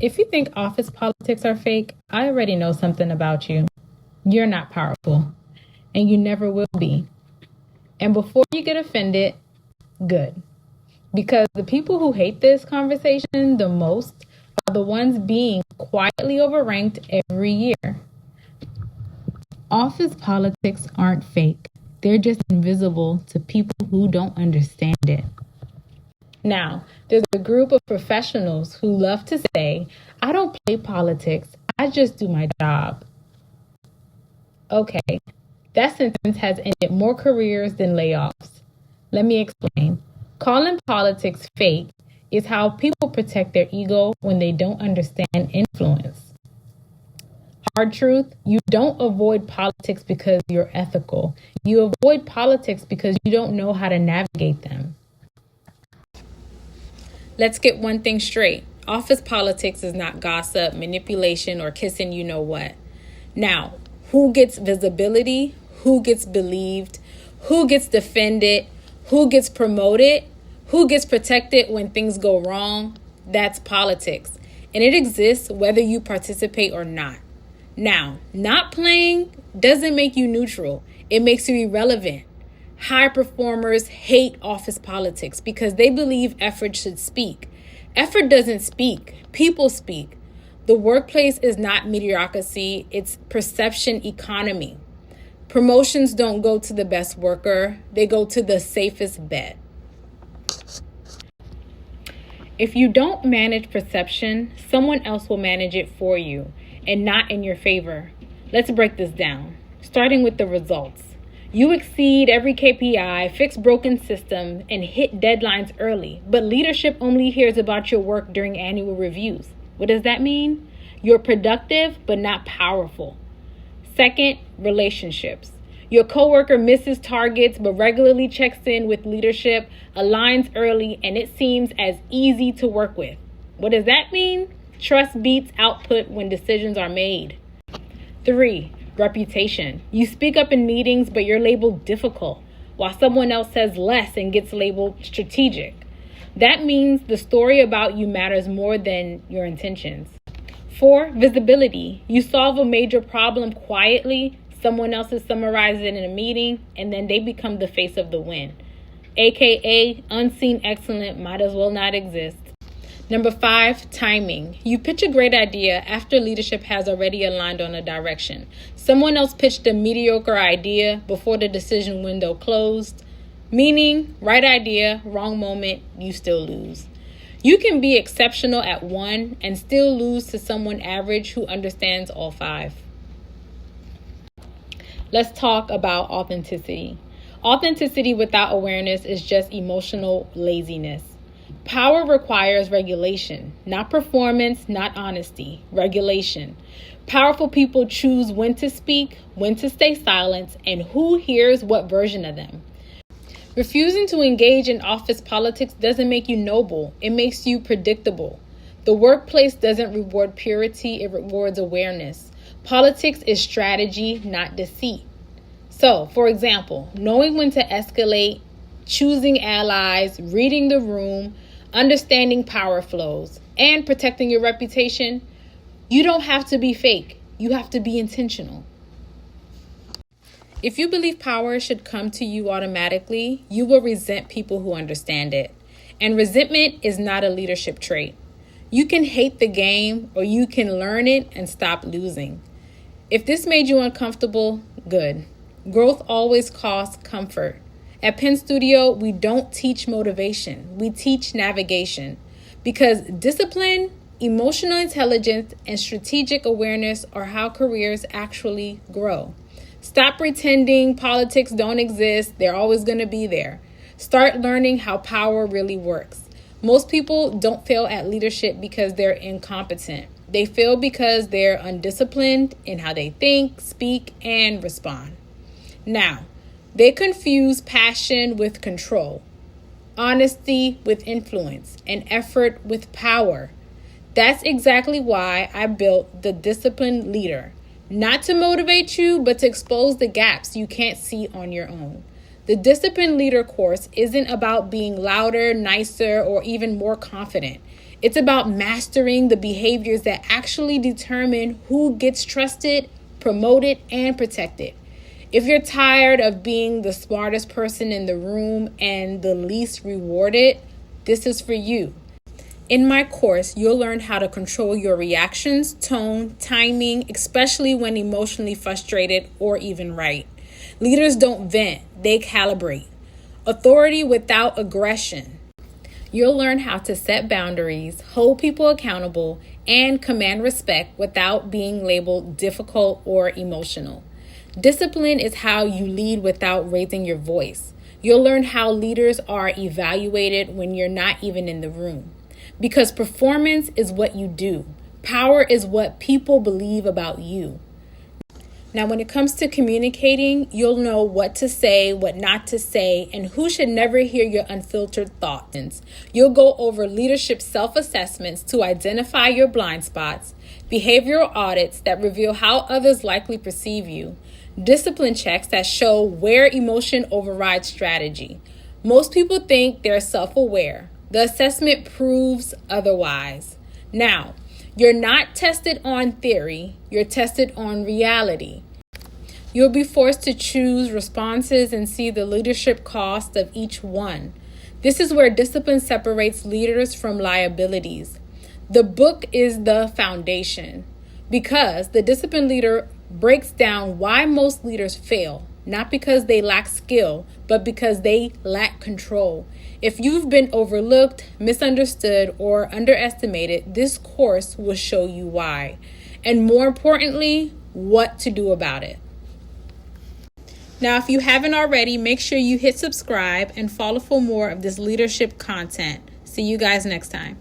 If you think office politics are fake, I already know something about you. You're not powerful, and you never will be. And before you get offended, good. Because the people who hate this conversation the most are the ones being quietly overranked every year. Office politics aren't fake. They're just invisible to people who don't understand it. Now, there's a group of professionals who love to say, I don't play politics, I just do my job. Okay, that sentence has ended more careers than layoffs. Let me explain. Calling politics fake is how people protect their ego when they don't understand influence. Hard truth, you don't avoid politics because you're ethical. You avoid politics because you don't know how to navigate them. Let's get one thing straight. Office politics is not gossip, manipulation, or kissing you know what. Now, who gets visibility? Who gets believed? Who gets defended? Who gets promoted? Who gets protected when things go wrong? That's politics. And it exists whether you participate or not. Now, not playing doesn't make you neutral. It makes you irrelevant. High performers hate office politics because they believe effort should speak. Effort doesn't speak. People speak. The workplace is not mediocrity. It's perception economy. Promotions don't go to the best worker. They go to the safest bet. If you don't manage perception, someone else will manage it for you and not in your favor. Let's break this down, starting with the results. You exceed every KPI, fix broken systems, and hit deadlines early, but leadership only hears about your work during annual reviews. What does that mean? You're productive, but not powerful. Second, relationships. Your coworker misses targets, but regularly checks in with leadership, aligns early, and it seems as easy to work with. What does that mean? Trust beats output when decisions are made. 3, reputation. You speak up in meetings, but you're labeled difficult, while someone else says less and gets labeled strategic. That means the story about you matters more than your intentions. 4, visibility. You solve a major problem quietly, someone else is summarizing it in a meeting, and then they become the face of the win. AKA, unseen excellence might as well not exist. Number 5, timing. You pitch a great idea after leadership has already aligned on a direction. Someone else pitched a mediocre idea before the decision window closed. Meaning, right idea, wrong moment, you still lose. You can be exceptional at one and still lose to someone average who understands all 5. Let's talk about authenticity. Authenticity without awareness is just emotional laziness. Power requires regulation, not performance, not honesty, regulation. Powerful people choose when to speak, when to stay silent, and who hears what version of them. Refusing to engage in office politics doesn't make you noble. It makes you predictable. The workplace doesn't reward purity, it rewards awareness. Politics is strategy, not deceit. So, for example, knowing when to escalate, choosing allies, reading the room, understanding power flows, and protecting your reputation, you don't have to be fake. You have to be intentional. If you believe power should come to you automatically, you will resent people who understand it. And resentment is not a leadership trait. You can hate the game or you can learn it and stop losing. If this made you uncomfortable, good. Growth always costs comfort. At Penn Studio, we don't teach motivation. We teach navigation. Because discipline, emotional intelligence, and strategic awareness are how careers actually grow. Stop pretending politics don't exist. They're always going to be there. Start learning how power really works. Most people don't fail at leadership because they're incompetent. They fail because they're undisciplined in how they think, speak, and respond. Now, they confuse passion with control, honesty with influence, and effort with power. That's exactly why I built the Disciplined Leader. Not to motivate you, but to expose the gaps you can't see on your own. The Disciplined Leader course isn't about being louder, nicer, or even more confident. It's about mastering the behaviors that actually determine who gets trusted, promoted, and protected. If you're tired of being the smartest person in the room and the least rewarded, this is for you. In my course, you'll learn how to control your reactions, tone, timing, especially when emotionally frustrated or even right. Leaders don't vent, they calibrate. Authority without aggression. You'll learn how to set boundaries, hold people accountable, and command respect without being labeled difficult or emotional. Discipline is how you lead without raising your voice. You'll learn how leaders are evaluated when you're not even in the room. Because performance is what you do. Power is what people believe about you. Now, when it comes to communicating, you'll know what to say, what not to say, and who should never hear your unfiltered thoughts. You'll go over leadership self-assessments to identify your blind spots, behavioral audits that reveal how others likely perceive you, discipline checks that show where emotion overrides strategy. Most people think they're self-aware. The assessment proves otherwise. Now, you're not tested on theory, you're tested on reality. You'll be forced to choose responses and see the leadership cost of each one. This is where discipline separates leaders from liabilities. The book is the foundation because the disciplined leader breaks down why most leaders fail, not because they lack skill, but because they lack control. If you've been overlooked, misunderstood, or underestimated, this course will show you why. And more importantly, what to do about it. Now, if you haven't already, make sure you hit subscribe and follow for more of this leadership content. See you guys next time.